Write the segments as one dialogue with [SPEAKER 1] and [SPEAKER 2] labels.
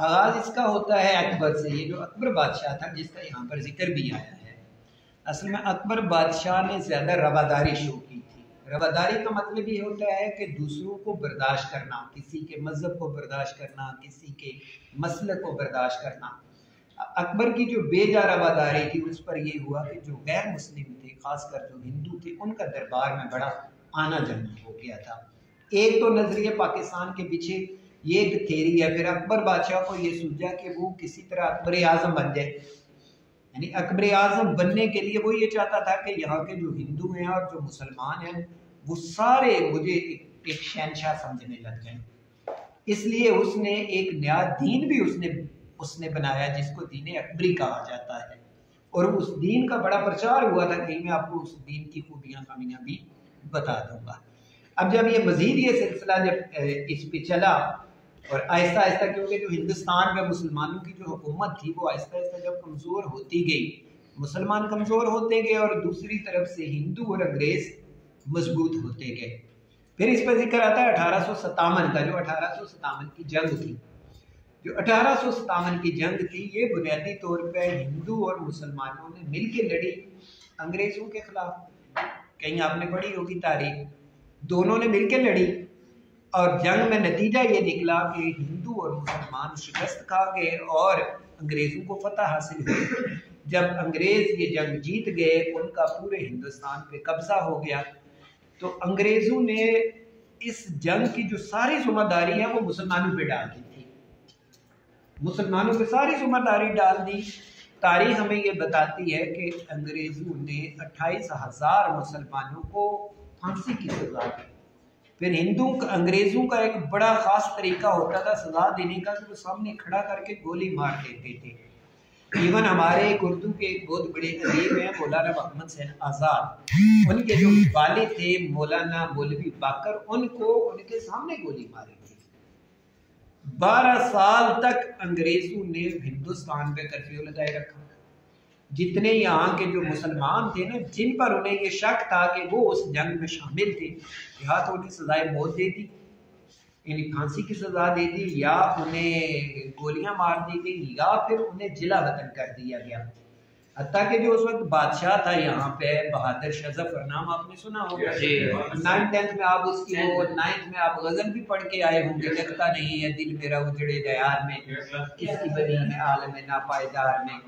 [SPEAKER 1] आगाज इसका होता है अकबर से। ये जो अकबर बादशाह था जिसका यहाँ पर जिक्र भी आया है, असल में अकबर बादशाह ने ज़्यादा रवादारी शो की थी। रवादारी का मतलब ये होता है कि दूसरों को बर्दाश्त करना, किसी के मज़हब को बर्दाश्त करना, किसी के मसलक को बर्दाश्त करना। अकबर की जो बेजा रवादारी थी उस पर यह हुआ कि जो गैर मुस्लिम थे, खासकर जो हिंदू थे, उनका दरबार में बड़ा आना जाना हो गया था। एक तो नजरिए पाकिस्तान के पीछे ये एक थेरी है, फिर अकबर बादशाह को ये सूझा कि वो किसी तरह अकबर आजम बन जाए। यानी अकबर आजम बनने के लिए वो ये चाहता था कि यहाँ के जो हिंदू हैं और जो मुसलमान हैं वो सारे मुझे एक शहनशाह समझने लग जाए। इसलिए उसने एक नया दीन भी उसने बनाया जिसको दीन अकबरी कहा जाता है, और उस दीन का बड़ा प्रचार हुआ था। कहीं मैं आपको उस दीन की खूबियां खामियां भी बता दूंगा। अब जब ये मजीद ये सिलसिला जब इस पे चला और आहिस्ता आहिस्ता, क्योंकि जो हिंदुस्तान में मुसलमानों की जो हुकूमत थी वो आहिस्ता आहिस्ता जब कमज़ोर होती गई, मुसलमान कमज़ोर होते गए और दूसरी तरफ से हिंदू और अंग्रेज़ मजबूत होते गए। फिर इस पर जिक्र आता है 1857 का, जो 1857 की जंग थी। जो 1857 की जंग थी ये बुनियादी तौर पर हिंदू और मुसलमानों ने मिल के लड़ी अंग्रेज़ों के खिलाफ। कहीं आपने पढ़ी होगी तारीख, दोनों ने मिल के लड़ी और जंग में नतीजा ये निकला कि हिंदू और मुसलमान शिकस्त खा गए और अंग्रेज़ों को फतह हासिल हुई। जब अंग्रेज़ ये जंग जीत गए, उनका पूरे हिंदुस्तान पे कब्जा हो गया, तो अंग्रेज़ों ने इस जंग की जो सारी जिम्मेदारी है वो मुसलमानों पे डाल दी थी। मुसलमानों पे सारी जिम्मेदारी डाल दी। तारीख हमें ये बताती है कि अंग्रेज़ों ने 28,000 मुसलमानों को फांसी की सजा दी। फिर अंग्रेज़ों का एक बड़ा ख़ास तरीका होता था सजा देने का कि वो सामने खड़ा करके गोली मार देते थे। इवन हमारे एक उर्दू के एक बहुत बड़े अदीब हैं मौलाना मोहम्मद सैन आज़ाद, उनके जो वालिद थे मौलाना मौलवी बाकर, उनको उनके सामने गोली मारी थी। 12 साल तक अंग्रेज़ों ने हिंदुस्तान पे कर्फ्यू लगाए रखा। जितने यहाँ के जो मुसलमान थे ना, जिन पर उन्हें ये शक था कि वो उस जंग में शामिल थे, या तो उन्हें सजाए मौत दे दी, यानी फांसी की सजा दे दी, या उन्हें गोलियां मार दी गई, या फिर उन्हें जिला वतन कर दिया गया। हत्ता कि जो उस वक्त बादशाह था यहाँ पे बहादुर शाह जफर, नाम आपने सुना होगा। 9th-10th में आप उसकी वो 9th में आप गजल भी पढ़ के आए होंगे, लगता नहीं है दिल मेरा उजड़े दयार में, किसकी बनी है आलम नापायदार में,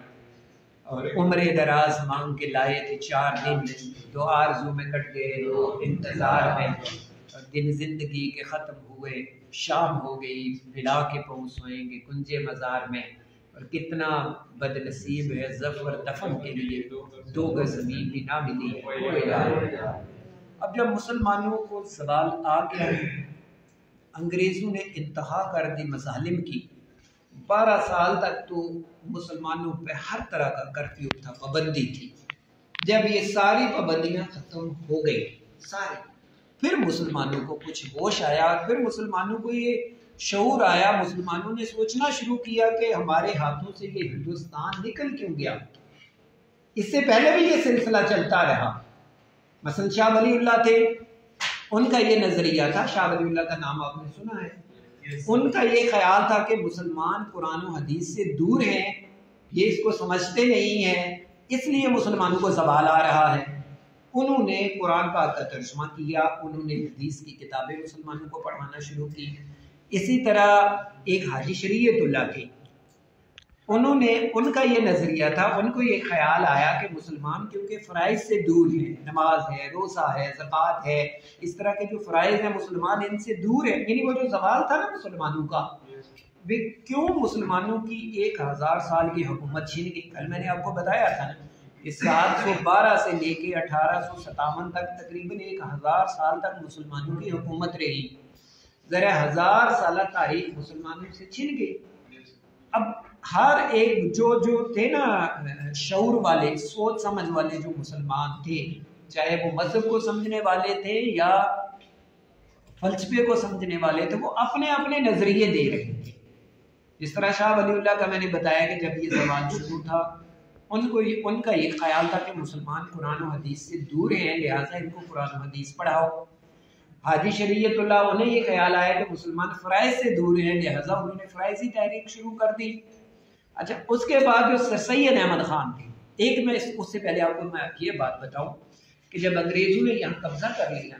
[SPEAKER 1] और उम्र दराज मांग के लाए थे 4 दिन, 2 आरज़ू में कट गए 2 इंतजार में, और दिन जिंदगी के ख़त्म हुए शाम हो गई, मिला के पहुँच सोएंगे कुंजे मज़ार में, और कितना बदनसीब है ज़फ़र दफन के लिए 2 गज़ ज़मीन भी ना मिली। अब जब मुसलमानों को सवाल आ गया, अंग्रेज़ों ने इंतहा कर दी मज़ालिम की। 12 साल तक तो मुसलमानों पे हर तरह का कर्फ्यू था, पाबंदी थी। जब ये सारी पाबंदियां खत्म हो गई सारी, फिर मुसलमानों को कुछ होश आया, फिर मुसलमानों को ये शऊर आया, मुसलमानों ने सोचना शुरू किया कि हमारे हाथों से ये हिंदुस्तान निकल क्यों गया। इससे पहले भी ये सिलसिला चलता रहा। मसलन शाह वलीउल्लाह थे, उनका ये नजरिया था, शाह वलीउल्लाह का नाम आपने सुना है। उनका ये ख्याल था कि मुसलमान कुरान और हदीस से दूर हैं, ये इसको समझते नहीं हैं, इसलिए मुसलमानों को ज़वाल आ रहा है। उन्होंने कुरान पाक का तर्जुमा किया, उन्होंने हदीस की किताबें मुसलमानों को पढ़ाना शुरू की। इसी तरह एक हाजी शरीयतुल्लाह थे, उनका ये नज़रिया था, उनको ये ख्याल आया कि मुसलमान क्योंकि फ़राइज़ से दूर हैं, नमाज है, रोज़ा है, ज़कात है, इस तरह के जो फ़राइज़ हैं मुसलमान इनसे दूर है। यानी वो जो ज़वाल था ना मुसलमानों का, वे क्यों मुसलमानों की 1000 साल की हुकूमत छीन गई। कल मैंने आपको बताया था ना कि 712 से लेके 1857 तक तकरीबन 1000 साल तक मुसलमानों की हुकूमत रही। ज़रा 1000 साल तारीख मुसलमानों से छिन गई। अब हर एक जो थे ना शऊर वाले, सोच समझ वाले जो मुसलमान थे, चाहे वो मजहब को समझने वाले थे या फलसफे को समझने वाले थे, वो अपने अपने नजरिए दे रहे थे। जिस तरह शाह वलीउल्लाह का मैंने बताया कि जब ये ज़वाल शुरू था, उनका ये ख्याल था कि मुसलमान कुरान और हदीस से दूर हैं, लिहाजा इनको कुरान और हदीस पढ़ाओ। हाजी शरीयतुल्लाह, उन्हें ये ख्याल आया कि मुसलमान फ़राइज़ से दूर हैं, लिहाजा उन्होंने फ़राइज़ी तहरीक शुरू कर दी। अच्छा, उसके बाद जो सर सैयद अहमद ख़ान थे, एक मैं उससे पहले आपको मैं ये बात बताऊं कि जब अंग्रेज़ों ने यहाँ कब्जा कर लिया,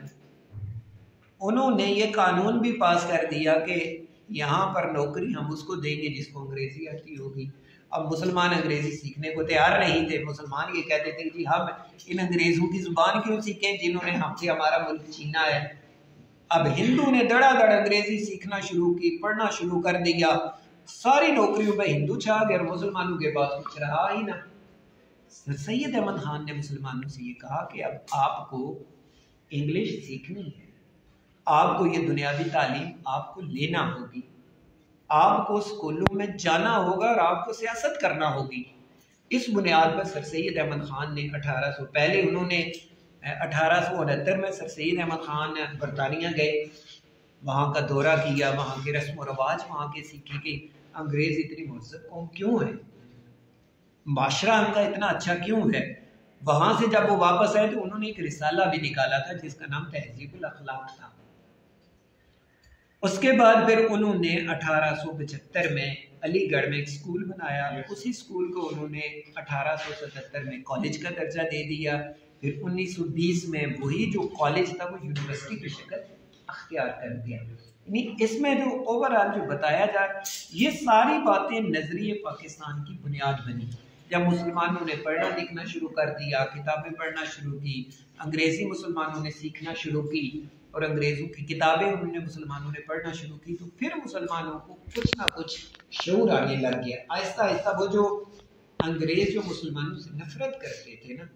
[SPEAKER 1] उन्होंने ये कानून भी पास कर दिया कि यहाँ पर नौकरी हम उसको देंगे जिसको अंग्रेज़ी आती होगी। अब मुसलमान अंग्रेज़ी सीखने को तैयार नहीं थे। मुसलमान ये कहते थे कि हम इन अंग्रेज़ों की ज़ुबान क्यों सीखें जिन्होंने हमसे हमारा मुल्क छीना है। अब हिंदू ने धड़ाधड़ अंग्रेज़ी सीखना शुरू की, पढ़ना शुरू कर दिया, सारी नौकरियों में हिंदू छा गए और मुसलमानों के पास कुछ रहा ही ना। सर सैयद अहमद खान ने मुसलमानों से ये कहा कि अब आपको इंग्लिश सीखनी है, आपको ये दुनियावी तालीम आपको लेना होगी, आपको स्कूलों में जाना होगा और आपको सियासत करना होगी। इस बुनियाद पर सर सैयद अहमद खान ने 1800 पहले उन्होंने 1869 में सर सैयद अहमद खान बरतानिया गए, वहाँ का दौरा किया, वहाँ के रस्म व रवाज वहाँ के सीखे कि अंग्रेज़ इतनी महज़्ज़ब कौम क्यों है, माशरा उनका इतना अच्छा क्यों है। वहाँ से जब वो वापस आए तो उन्होंने एक रिसाला भी निकाला था जिसका नाम तहज़ीबुल अखलाक था। उसके बाद फिर उन्होंने 1875 में अलीगढ़ में एक स्कूल बनाया, उसी स्कूल को उन्होंने 1877 में कॉलेज का दर्जा दे दिया। फिर 1920 में वही जो कॉलेज था वो यूनिवर्सिटी की शक्ल अख्तियार कर दिया। इसमें जो ओवरऑल जो बताया जाए, ये सारी बातें नजरिए पाकिस्तान की बुनियाद बनी जब मुसलमानों ने पढ़ना लिखना शुरू कर दिया, किताबें पढ़ना शुरू की, अंग्रेजी मुसलमानों ने सीखना शुरू की और अंग्रेज़ों की किताबें उन्होंने मुसलमानों ने पढ़ना शुरू की, तो फिर मुसलमानों को कुछ ना कुछ शऊर आने लग गया। आहिस्ता आहिस्ता वो जो अंग्रेज़ जो मुसलमानों से नफरत करते थे ना,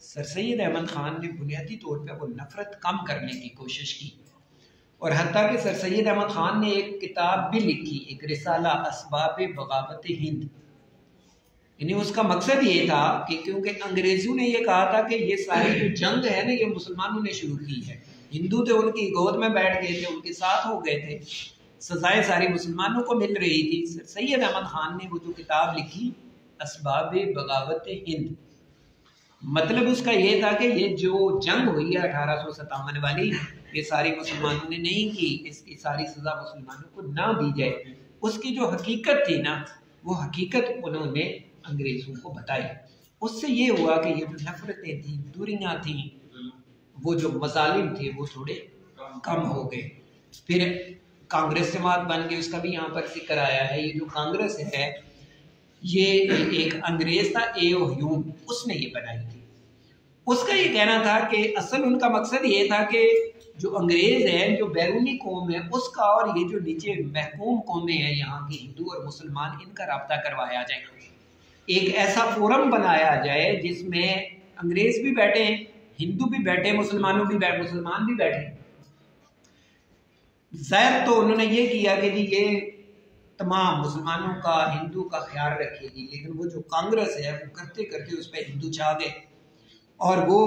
[SPEAKER 1] सर सैयद अहमद खान ने बुनियादी तौर पर वो नफरत कम करने की कोशिश की और हत्ता कि सर सैयद अहमद खान ने एक किताब भी लिखी, एक रिसाला असबाब बगावत हिंद। यानी उसका मकसद ये था कि क्योंकि अंग्रेज़ों ने ये कहा था कि ये सारी जो जंग है ना ये मुसलमानों ने शुरू की है, हिंदू थे उनकी गोद में बैठ गए थे, उनके साथ हो गए थे, सजाएं सारी मुसलमानों को मिल रही थी। सर सैयद अहमद खान ने वो जो किताब लिखी असबाब बगावत हिंद, मतलब उसका ये था कि ये जो जंग हुई है 1857 वाली, ये सारी मुसलमानों ने नहीं की, इसकी सारी सज़ा मुसलमानों को ना दी जाए। उसकी जो हकीकत थी ना, वो हकीकत उन्होंने अंग्रेज़ों को बताई। उससे ये हुआ कि ये जो नफरतें थी, दूरियाँ थी, वो जो मजालिम थे वो थोड़े कम हो गए। फिर कांग्रेस जमात बन गई, उसका भी यहाँ पर जिक्र आया है। ये जो कांग्रेस है ये एक अंग्रेज था A.O. ह्यूम, उसने ये बनाई थी। उसका ये कहना था कि असल उनका मकसद ये था कि जो अंग्रेज है, जो बैरूनी कौम है उसका और ये जो नीचे महकूम कौमें हैं यहाँ की हिंदू और मुसलमान, इनका राब्ता करवाया जाए, एक ऐसा फोरम बनाया जाए जिसमें अंग्रेज भी बैठे, हिंदू भी बैठे, मुसलमान भी बैठे। ज़ाहिर तो उन्होंने ये किया कि जी ये तमाम मुसलमानों का, हिंदू का ख्याल रखेगी, लेकिन वो जो कांग्रेस है वो करते करते उस पर हिंदू छा गए और वो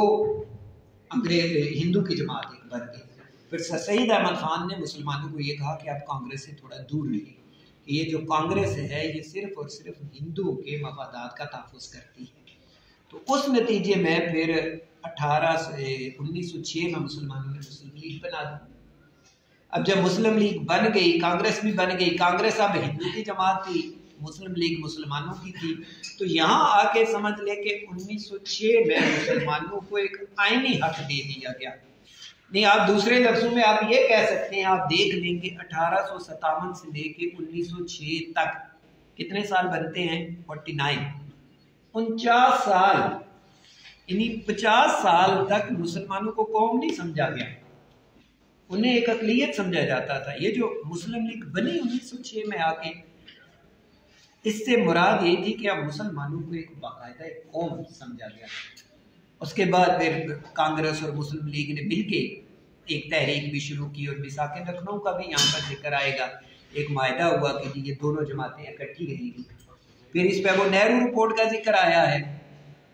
[SPEAKER 1] अंग्रेज हिंदू की जमात एक बन गई। फिर सर सैयद अहमद खान ने मुसलमानों को ये कहा कि आप कांग्रेस से थोड़ा दूर रहिए, ये जो कांग्रेस है ये सिर्फ और सिर्फ हिंदुओं के मफादात का तहफ़्फ़ुज़ करती है। तो उस नतीजे में फिर 1906 में मुसलमानों ने मुस्लिम लीग बना दी। अब जब मुस्लिम लीग बन गई, कांग्रेस भी बन गई, कांग्रेस अब हिंदू की जमात थी, मुस्लिम लीग मुसलमानों की थी। तो यहाँ आके समझ ले कि 1906 में मुसलमानों को एक आईनी हक दे दिया गया। नहीं, आप दूसरे लफ्जों में आप ये कह सकते हैं, आप देख लेंगे 1857 से लेके 1906 तक कितने साल बनते हैं, 49, 49 साल, यानी 50 साल तक मुसलमानों को कौम नहीं समझा गया, उन्हें एक अकलियत समझा जाता था। ये जो मुस्लिम लीग बनी 1906 में आके, इससे मुराद ये थी कि अब मुसलमानों को एक बाकायदा एक कौम समझा गया। उसके बाद फिर कांग्रेस और मुस्लिम लीग ने मिलके एक तहरीक भी शुरू की और मिसाक लखनऊ का भी यहाँ पर जिक्र आएगा। एक मायदा हुआ कि ये दोनों जमातें इकट्ठी रहेगी। फिर इस पर वो नेहरू रिपोर्ट का जिक्र आया है,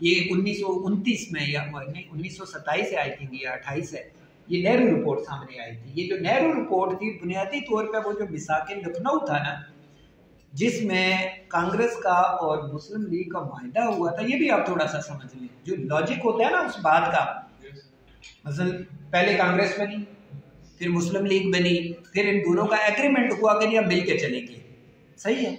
[SPEAKER 1] ये 1929 में या नहीं 1927 से आई थी या 28 है, ये नेहरू रिपोर्ट सामने आई थी। ये जो नेहरू रिपोर्ट थी बुनियादी तौर पर वो जो मिसाक लखनऊ था ना, जिसमें कांग्रेस का और मुस्लिम लीग का मायदा हुआ था, ये भी आप थोड़ा सा समझ लें। जो लॉजिक होता है ना उस बात का, मतलब पहले कांग्रेस बनी, फिर मुस्लिम लीग बनी, फिर इन दोनों का एग्रीमेंट हुआ कि हम मिल के चलेंगे, सही है।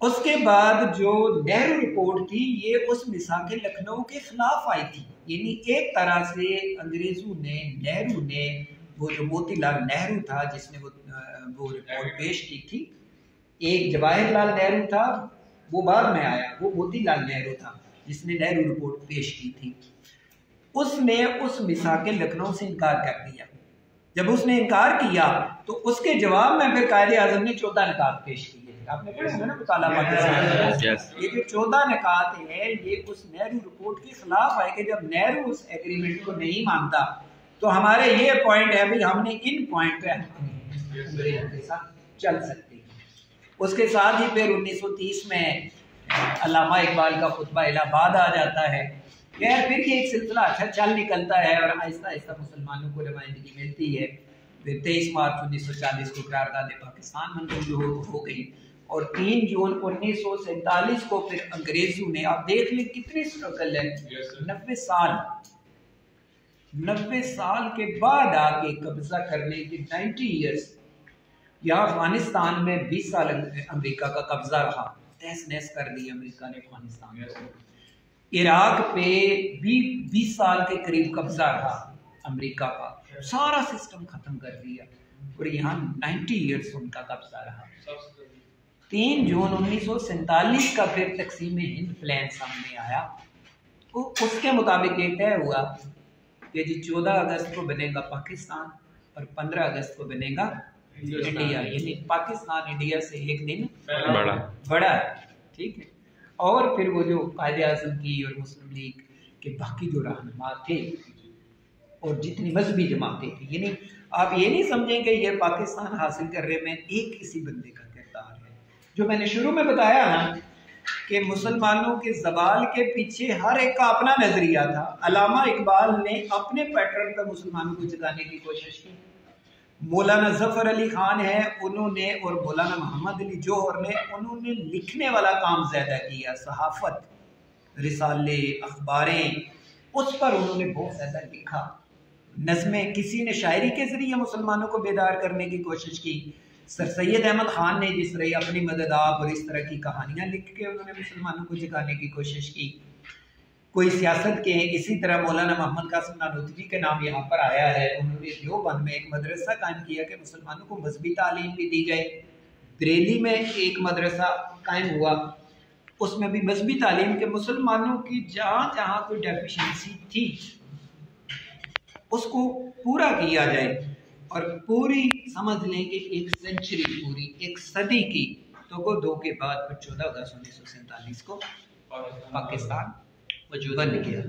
[SPEAKER 1] उसके बाद जो नेहरू रिपोर्ट थी ये उस मिसाक लखनऊ के खिलाफ आई थी, यानी एक तरह से अंग्रेजों ने, नेहरू ने, वो जो मोतीलाल नेहरू था जिसने वो रिपोर्ट पेश की थी, एक जवाहरलाल नेहरू था वो बाद में आया, वो मोतीलाल नेहरू था जिसने नेहरू रिपोर्ट पेश की थी, उसने उस मिसाक लखनऊ से इनकार कर दिया। जब उसने इनकार किया तो उसके जवाब में फिर कायदे आजम ने 14 निकात पेश किए थे। आपने पढ़ा है ना मुताला पाकिस्तान। ये जो 14 निकात है ये उस नेहरू रिपोर्ट के खिलाफ आए कि जब नेहरू उस एग्रीमेंट को नहीं मानता तो हमारे ये पॉइंट है भाई, हमने इन पॉइंट पे अंग्रेजों के साथ चल सकते हैं। उसके साथ ही फिर 1930 में अल्लामा इकबाल का खुतबा इलाहाबाद आ जाता है। खैर फिर ये एक सिलसिला अच्छा चल निकलता है और आहिस्ता आहिस्ता मुसलमानों को नुमाइंदगी मिलती है। फिर 23 मार्च 1940 को करारदाद पाकिस्तान मंजूर हो गई और 3 जून 1947 को फिर अंग्रेजों ने, आप देख लें कितनी स्ट्रगल है, 90 साल के बाद आके कब्जा करने की 90 ईयर्स। यहाँ अफगानिस्तान में 20 साल अमेरिका का कब्जा रहा, तहस नहस कर दी अमेरिका ने अफगानिस्तान को। इराक पे भी 20 साल के करीब कब्जा रहा अमेरिका का, सारा सिस्टम खत्म कर दिया और यहाँ 90 ईयर्स उनका कब्जा रहा। 3 जून 1947 का फिर तकसीम हिंद प्लान सामने आया, तो उसके मुताबिक ये तय हुआ कि जी 14 अगस्त को बनेगा पाकिस्तान और 15 अगस्त को बनेगा इंडिया, यानी पाकिस्तान इंडिया से एक दिन बड़ा है, ठीक है। और फिर वो जो कायदे आज़म की और मुस्लिम लीग के बाकी जो रहनुमा थे और जितनी मजहबी जमातें थी, यानी आप ये नहीं समझें कि ये पाकिस्तान हासिल करने में एक किसी बंदे का किरदार है। जो मैंने शुरू में बताया ना कि मुसलमानों के ज़वाल के पीछे हर एक का अपना नजरिया था। अल्लामा इकबाल ने अपने पैटर्न पर मुसलमानों को जगाने की कोशिश की। मौलाना जफर अली खान है, उन्होंने, और मौलाना मोहम्मद अली जौहर ने, उन्होंने लिखने वाला काम ज़्यादा किया। सहाफ़त, रिसाले, अखबारें, उस पर उन्होंने बहुत ज़्यादा लिखा। नज़में, किसी ने शायरी के ज़रिए मुसलमानों को बेदार करने की कोशिश की। सर सैयद अहमद ख़ान ने जिस तरह अपनी मदद आप और इस तरह की कहानियाँ लिख के उन्होंने मुसलमानों को जगाने की कोशिश की। कोई सियासत के, इसी तरह मौलाना मोहम्मद कासिम नानोतवी के नाम यहाँ पर आया है, उन्होंने देवबंद में एक मदरसा कायम किया कि मुसलमानों को मजहबी तालीम भी दी जाए। बरेली में एक मदरसा कायम हुआ, उसमें भी मजहबी तालीम के मुसलमानों की जहाँ जहाँ कोई डेफिशिएंसी थी उसको पूरा किया जाए। और पूरी समझ लें कि एक सेंचुरी, पूरी एक सदी की, तो वो 2 के बाद फिर 14 अगस्त 1947 को पाकिस्तान बन गया।